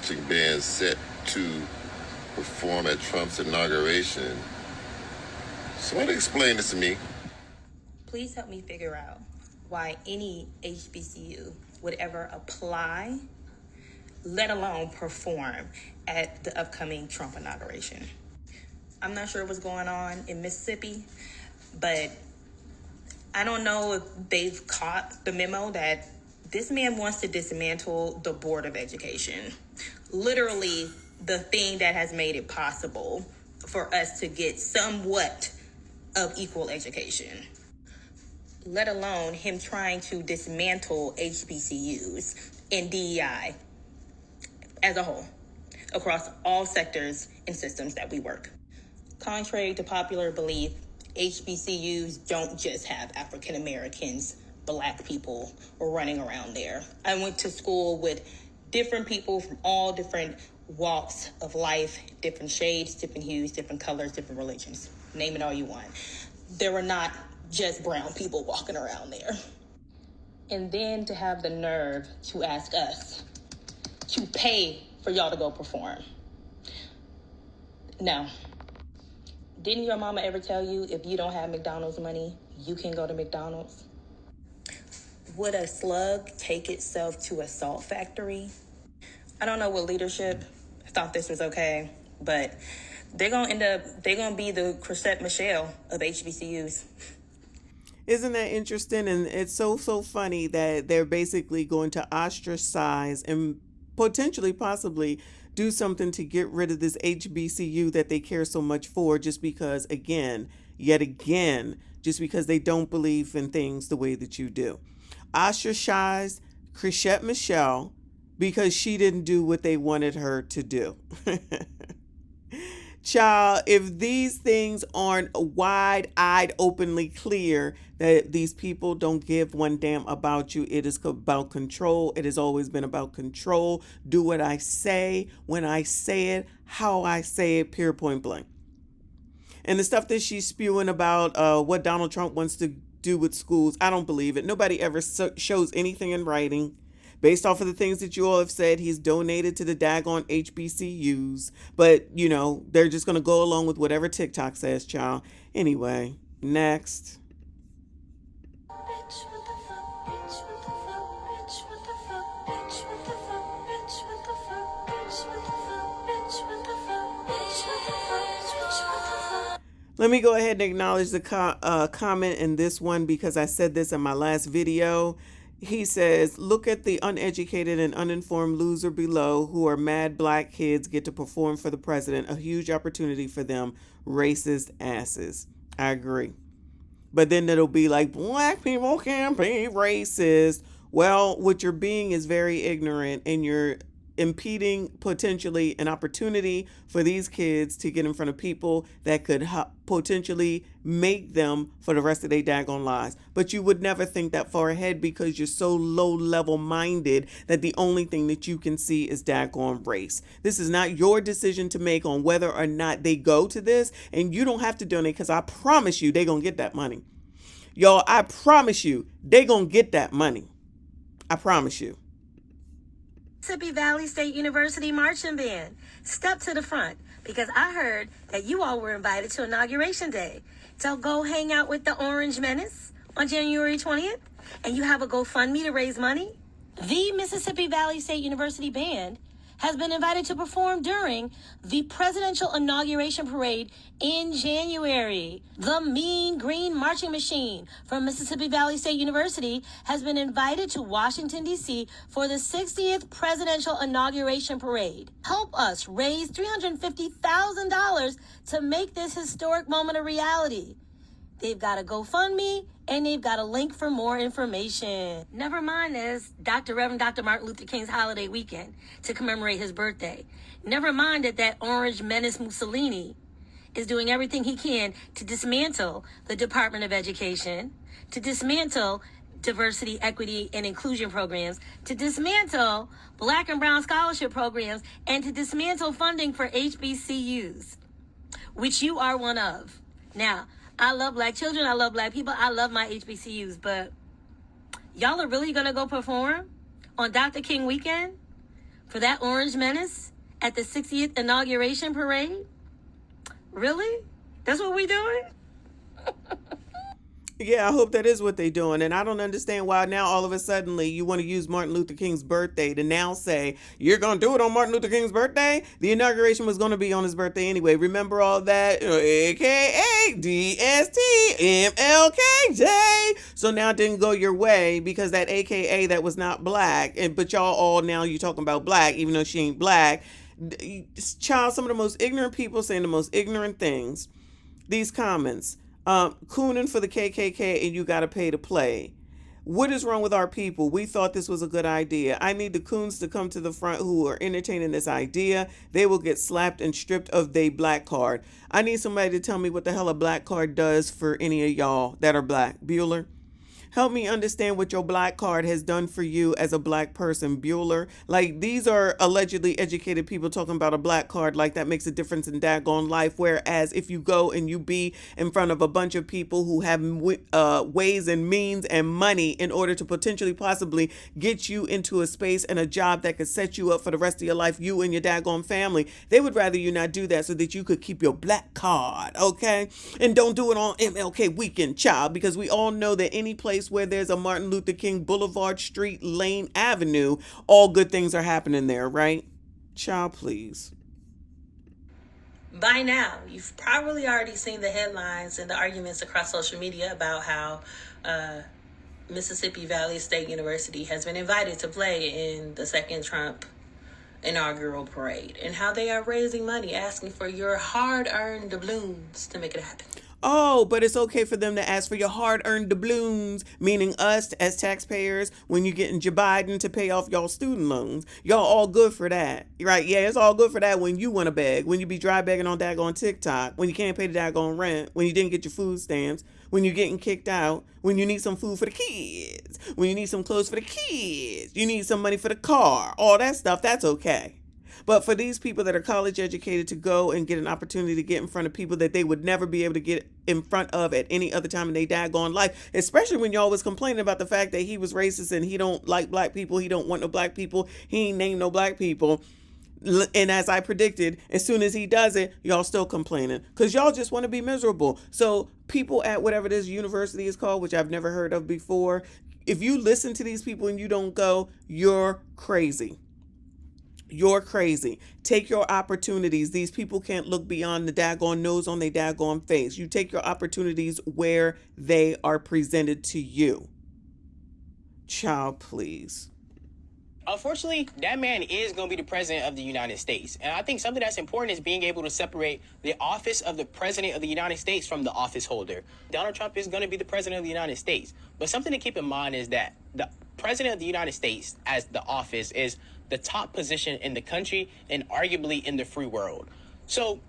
marching band set to perform at Trump's inauguration. Somebody explain this to me. Please help me figure out why any HBCU would ever apply, let alone perform at the upcoming Trump inauguration. I'm not sure what's going on in Mississippi, but I don't know if they've caught the memo that this man wants to dismantle the Board of Education. Literally the thing that has made it possible for us to get somewhat of equal education. Let alone him trying to dismantle HBCUs and DEI as a whole, across all sectors and systems that we work. Contrary to popular belief, HBCUs don't just have African Americans, Black people running around there. I went to school with different people from all different walks of life, different shades, different hues, different colors, different religions. Name it all you want. There were not just brown people walking around there. And then to have the nerve to ask us to pay for y'all to go perform. No. Didn't your mama ever tell you if you don't have McDonald's money, you can go to McDonald's? Would a slug take itself to a salt factory? I don't know what leadership thought this was okay, but they're going to be the Chrisette Michele of HBCUs. Isn't that interesting? And it's so funny that they're basically going to ostracize and possibly do something to get rid of this HBCU that they care so much for, just because, yet again, just because they don't believe in things the way that you do. Ostracized Chrisette Michele because she didn't do what they wanted her to do. Child, if these things aren't wide-eyed, openly clear that these people don't give one damn about you, it is about control. It has always been about control. Do what I say, when I say it, how I say it, pure point blank. And the stuff that she's spewing about what Donald Trump wants to do with schools, I don't believe it. Nobody ever shows anything in writing. Based off of the things that you all have said, he's donated to the daggone HBCUs. But, they're just going to go along with whatever TikTok says, child. Anyway, next. Let me go ahead and acknowledge the comment in this one because I said this in my last video. He says, look at the uneducated and uninformed loser below who are mad Black kids get to perform for the president. A huge opportunity for them. Racist asses. I agree. But then it'll be like, Black people can't be racist. Well, what you're being is very ignorant, and you're impeding potentially an opportunity for these kids to get in front of people that could potentially make them for the rest of their daggone lives. But you would never think that far ahead because you're so low level minded that the only thing that you can see is daggone race. This is not your decision to make on whether or not they go to this, and you don't have to donate because I promise you they're going to get that money. Y'all, I promise you they're going to get that money. I promise you. Mississippi Valley State University Marching Band, step to the front because I heard that you all were invited to Inauguration Day. So go hang out with the Orange Menace on January 20th and you have a GoFundMe to raise money. The Mississippi Valley State University Band has been invited to perform during the presidential inauguration parade in January. The Mean Green Marching Machine from Mississippi Valley State University has been invited to Washington, D.C. for the 60th presidential inauguration parade. Help us raise $350,000 to make this historic moment a reality. They've got a GoFundMe, and they've got a link for more information. Never mind this, Reverend Dr. Martin Luther King's holiday weekend to commemorate his birthday. Never mind that Orange Menace Mussolini is doing everything he can to dismantle the Department of Education, to dismantle diversity, equity, and inclusion programs, to dismantle Black and Brown scholarship programs, and to dismantle funding for HBCUs, which you are one of. Now, I love Black children. I love Black people. I love my HBCUs. But y'all are really going to go perform on Dr. King weekend For that orange menace at the 60th inauguration parade? Really? That's what we doing? Yeah, I hope that is what they're doing. And I don't understand why now all of a sudden you want to use Martin Luther King's birthday to now say you're going to do it on Martin Luther King's birthday. The inauguration was going to be on his birthday anyway. Remember all that? AKA DST MLKJ. So now it didn't go your way because that AKA that was not black. But y'all all now you talking about black even though she ain't black. Child, some of the most ignorant people saying the most ignorant things. These comments. Cooning for the KKK and you gotta pay to play. What is wrong with our people? We thought this was a good idea. I need the coons to come to the front who are entertaining this idea. They will get slapped and stripped of their black card. I need somebody to tell me what the hell a black card does for any of y'all that are black. Bueller? Help me understand what your black card has done for you as a black person, Bueller. Like, these are allegedly educated people talking about a black card like that makes a difference in daggone life. Whereas if you go and you be in front of a bunch of people who have ways and means and money in order to potentially possibly get you into a space and a job that could set you up for the rest of your life, you and your daggone family, they would rather you not do that so that you could keep your black card, okay? And don't do it on MLK weekend, child, because we all know that any place where there's a Martin Luther King Boulevard, Street, Lane, Avenue, all good things are happening there, right? Child, please. By now, you've probably already seen the headlines and the arguments across social media about how Mississippi Valley State University has been invited to play in the second Trump inaugural parade and how they are raising money, asking for your hard-earned doubloons to make it happen. Oh, but it's okay for them to ask for your hard-earned doubloons, meaning us as taxpayers when you're getting Joe Biden to pay off y'all student loans. Y'all all good for that, right? Yeah, it's all good for that when you want to beg, when you be dry begging on daggone TikTok, when you can't pay the daggone rent, when you didn't get your food stamps, when you're getting kicked out, when you need some food for the kids, when you need some clothes for the kids, you need some money for the car, all that stuff, that's okay. But for these people that are college educated to go and get an opportunity to get in front of people that they would never be able to get in front of at any other time in their daggone life, especially when y'all was complaining about the fact that he was racist and he don't like black people, he don't want no black people, he ain't named no black people. And as I predicted, as soon as he does it, y'all still complaining because y'all just want to be miserable. So people at whatever this university is called, which I've never heard of before, if you listen to these people and you don't go, you're crazy. You're crazy. Take your opportunities. These people can't look beyond the daggone nose on their daggone face. You take your opportunities where they are presented to you. Child, please. Unfortunately, that man is going to be the president of the United States. And I think something that's important is being able to separate the office of the president of the United States from the office holder. Donald Trump is going to be the president of the United States. But something to keep in mind is that the president of the United States as the office is the top position in the country and arguably in the free world. So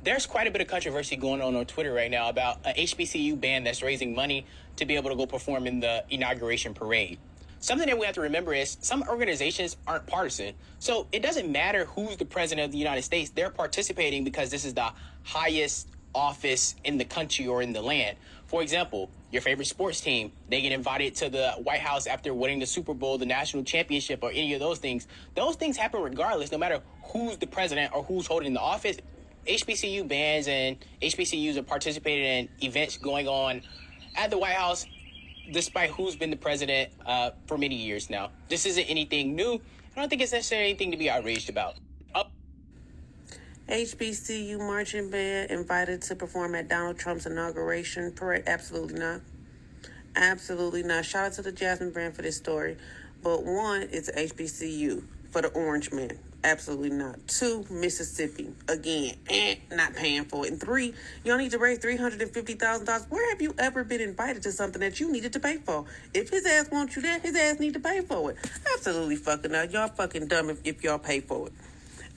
there's quite a bit of controversy going on Twitter right now about a HBCU band that's raising money to be able to go perform in the inauguration parade. Something that we have to remember is some organizations aren't partisan. So it doesn't matter who's the president of the United States. They're participating because this is the highest office in the country or in the land. For example, your favorite sports team, they get invited to the White House after winning the Super Bowl, the national championship, or any of those things. Those things happen regardless, no matter who's the president or who's holding the office. HBCU bands and HBCUs are participating in events going on at the White House, despite who's been the president for many years now. This isn't anything new. I don't think it's necessarily anything to be outraged about. HBCU marching band invited to perform at Donald Trump's inauguration parade? Absolutely not. Absolutely not. Shout out to the Jasmine brand for this story. But one, it's HBCU for the orange man. Absolutely not. Two, Mississippi. Again, not paying for it. And three, y'all need to raise $350,000. Where have you ever been invited to something that you needed to pay for? If his ass wants you there, his ass need to pay for it. Absolutely fucking not. Y'all fucking dumb if y'all pay for it.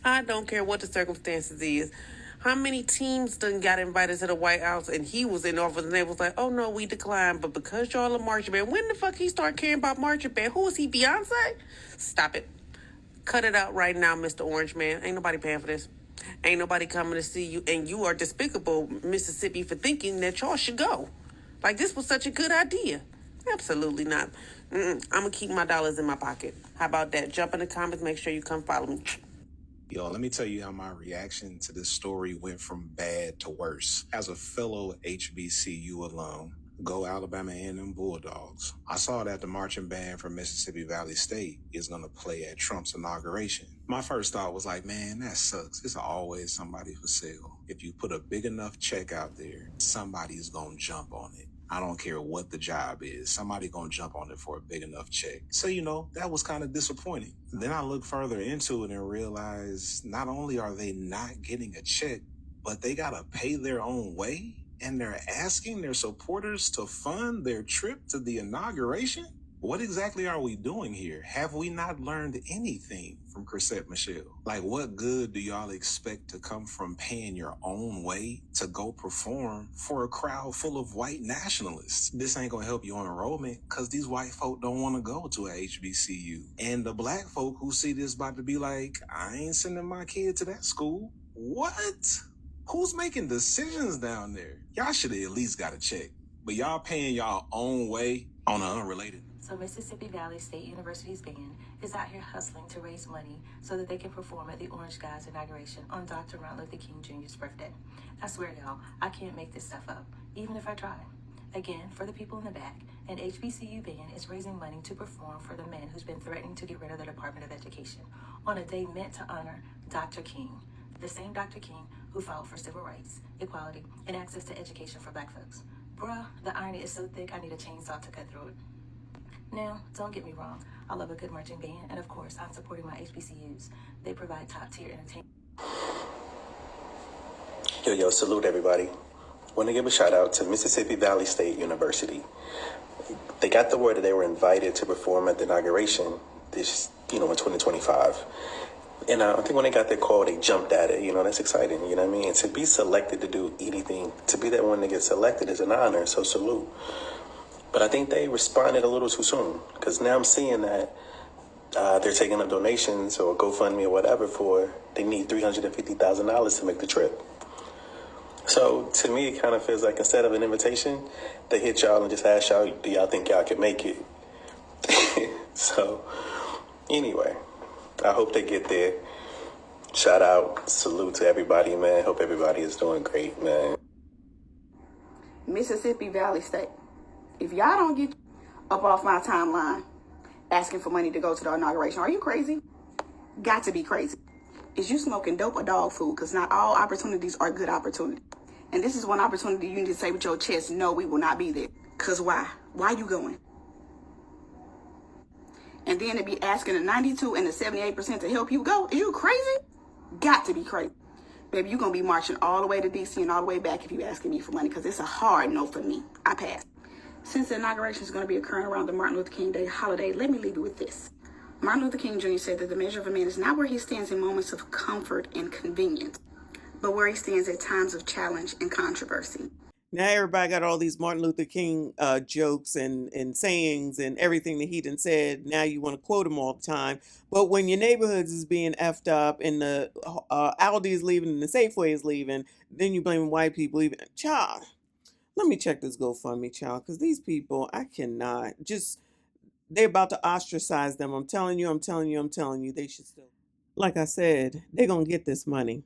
I don't care what the circumstances is. How many teams done got invited to the White House and he was in office and they was like, oh no, we declined. But because y'all a marching band, when the fuck he start caring about marching band? Who is he, Beyonce? Stop it. Cut it out right now, Mr. Orange Man. Ain't nobody paying for this. Ain't nobody coming to see you. And you are despicable, Mississippi, for thinking that y'all should go. Like, this was such a good idea. Absolutely not. I'm gonna keep my dollars in my pocket. How about that? Jump in the comments. Make sure you come follow me. Yo, let me tell you how my reaction to this story went from bad to worse. As a fellow HBCU alum, go Alabama A&M Bulldogs, I saw that the marching band from Mississippi Valley State is going to play at Trump's inauguration. My first thought was like, man, that sucks. It's always somebody for sale. If you put a big enough check out there, somebody's going to jump on it. I don't care what the job is. Somebody gonna jump on it for a big enough check. So, that was kind of disappointing. Then I looked further into it and realized not only are they not getting a check, but they gotta pay their own way, and they're asking their supporters to fund their trip to the inauguration? What exactly are we doing here? Have we not learned anything from Chrisette Michele? Like, what good do y'all expect to come from paying your own way to go perform for a crowd full of white nationalists? This ain't gonna help your enrollment because these white folk don't want to go to a HBCU. And the black folk who see this about to be like, I ain't sending my kid to that school. What? Who's making decisions down there? Y'all should have at least got a check. But y'all paying y'all own way on an unrelated. So Mississippi Valley State University's band is out here hustling to raise money so that they can perform at the Orange Guys inauguration on Dr. Martin Luther King Jr.'s birthday. I swear, y'all, I can't make this stuff up, even if I try. Again, for the people in the back, an HBCU band is raising money to perform for the man who's been threatening to get rid of the Department of Education on a day meant to honor Dr. King, the same Dr. King who fought for civil rights, equality, and access to education for black folks. Bruh, the irony is so thick I need a chainsaw to cut through it. Now, don't get me wrong, I love a good marching band, and of course, I'm supporting my HBCUs. They provide top-tier entertainment. Yo, salute everybody. Want to give a shout out to Mississippi Valley State University. They got the word that they were invited to perform at the inauguration this, in 2025. And I think when they got their call, they jumped at it. That's exciting. You know what I mean? And to be selected to do anything, to be that one that gets selected is an honor. So salute. But I think they responded a little too soon, because now I'm seeing that they're taking up donations or GoFundMe or whatever they need $350,000 to make the trip. So to me, it kind of feels like instead of an invitation, they hit y'all and just ask y'all, do y'all think y'all can make it? So anyway, I hope they get there. Shout out, salute to everybody, man. Hope everybody is doing great, man. Mississippi Valley State. If y'all don't get up off my timeline asking for money to go to the inauguration, are you crazy? Got to be crazy. Is you smoking dope or dog food? Because not all opportunities are good opportunities. And this is one opportunity you need to say with your chest, no, we will not be there. Because why? Why you going? And then to be asking the 92 and the 78% to help you go? Is you crazy? Got to be crazy. Baby, you're going to be marching all the way to D.C. and all the way back if you asking me for money, because it's a hard no for me. I pass. Since the inauguration is going to be occurring around the Martin Luther King Day holiday, let me leave you with this. Martin Luther King Jr. said that the measure of a man is not where he stands in moments of comfort and convenience, but where he stands at times of challenge and controversy. Now everybody got all these Martin Luther King jokes and sayings and everything that he done said. Now you want to quote him all the time. But when your neighborhoods is being effed up and the Aldi is leaving and the Safeway is leaving, then you blame white people. Even child, let me check this GoFundMe, child, because these people, I cannot. They're about to ostracize them. I'm telling you, they should still. Like I said, they're going to get this money.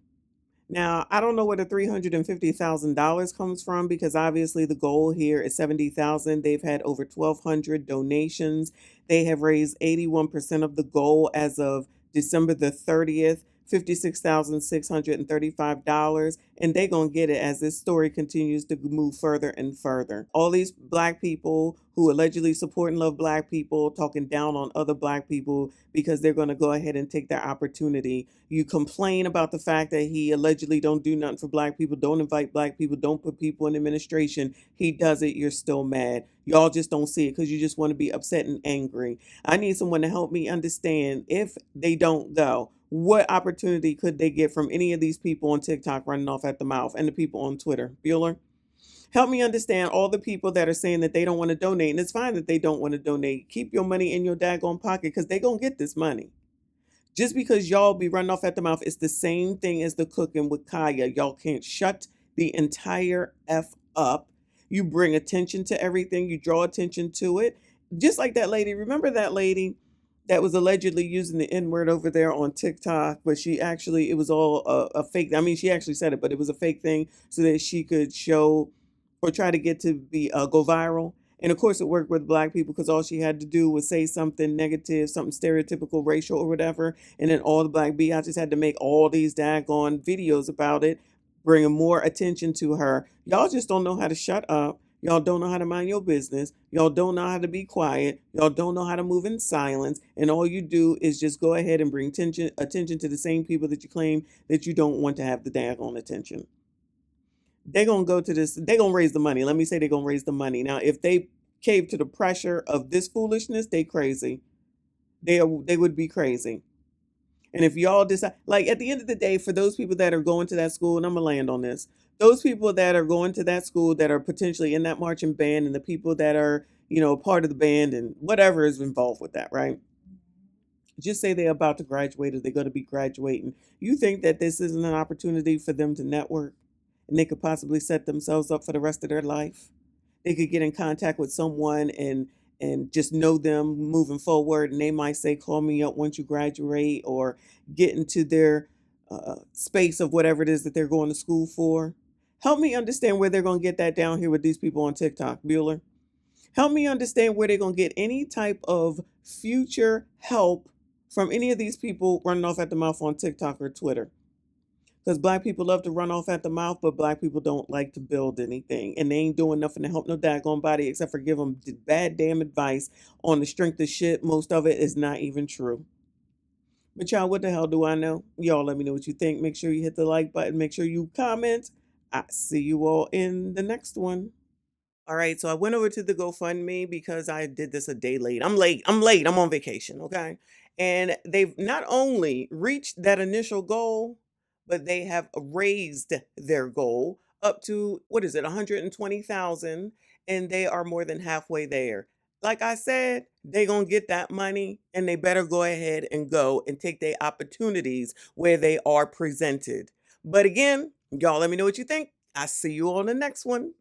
Now, I don't know where the $350,000 comes from, because obviously the goal here is $70,000. They've had over 1,200 donations. They have raised 81% of the goal as of December the 30th. $56,635, and they're going to get it as this story continues to move further and further. All these black people who allegedly support and love black people talking down on other black people because they're going to go ahead and take their opportunity. You complain about the fact that he allegedly don't do nothing for black people, don't invite black people, don't put people in administration. He does it, you're still mad. Y'all just don't see it because you just want to be upset and angry. I need someone to help me understand, if they don't go, what opportunity could they get from any of these people on TikTok running off at the mouth and the people on Twitter? Bueller, help me understand all the people that are saying that they don't want to donate. And it's fine that they don't want to donate. Keep your money in your daggone pocket, because they're going to get this money. Just because y'all be running off at the mouth, it's the same thing as the cooking with Kaya. Y'all can't shut the entire F up. You bring attention to everything. You draw attention to it. just like that lady. Remember that lady that was allegedly using the N-word over there on TikTok, but it was all a fake. I mean, she actually said it, but it was a fake thing so that she could show or try to get to be go viral. And of course, it worked with black people because all she had to do was say something negative, something stereotypical, racial, or whatever, and then all the black biatches had to make all these daggone videos about it, bringing more attention to her. Y'all just don't know how to shut up. Y'all don't know how to mind your business. Y'all don't know how to be quiet. Y'all don't know how to move in silence. And all you do is just go ahead and bring attention to the same people that you claim that you don't want to have the daggone attention. They're going to go to this. They're going to raise the money. Let me say they're going to raise the money. Now, if they cave to the pressure of this foolishness, they crazy. They would be crazy. And if y'all decide, like at the end of the day, for those people that are going to that school, and I'm going to land on this, those people that are going to that school that are potentially in that marching band and the people that are, part of the band and whatever is involved with that, right? Just say they're about to graduate or they're going to be graduating. You think that this isn't an opportunity for them to network and they could possibly set themselves up for the rest of their life? They could get in contact with someone and just know them moving forward, and they might say, call me up once you graduate, or get into their space of whatever it is that they're going to school for. Help me understand where they're going to get that down here with these people on TikTok, Bueller. Help me understand where they're going to get any type of future help from any of these people running off at the mouth on TikTok or Twitter. Because black people love to run off at the mouth, but black people don't like to build anything. And they ain't doing nothing to help no daggone body except for give them bad damn advice on the strength of shit. Most of it is not even true. But y'all, what the hell do I know? Y'all let me know what you think. Make sure you hit the like button. Make sure you comment. I see you all in the next one. All right, so I went over to the GoFundMe because I did this a day late. I'm late. I'm on vacation, okay? And they've not only reached that initial goal, but they have raised their goal up to, what is it, 120,000, and they are more than halfway there. Like I said, they're going to get that money and they better go ahead and go and take their opportunities where they are presented. But again, y'all let me know what you think. I see you on the next one.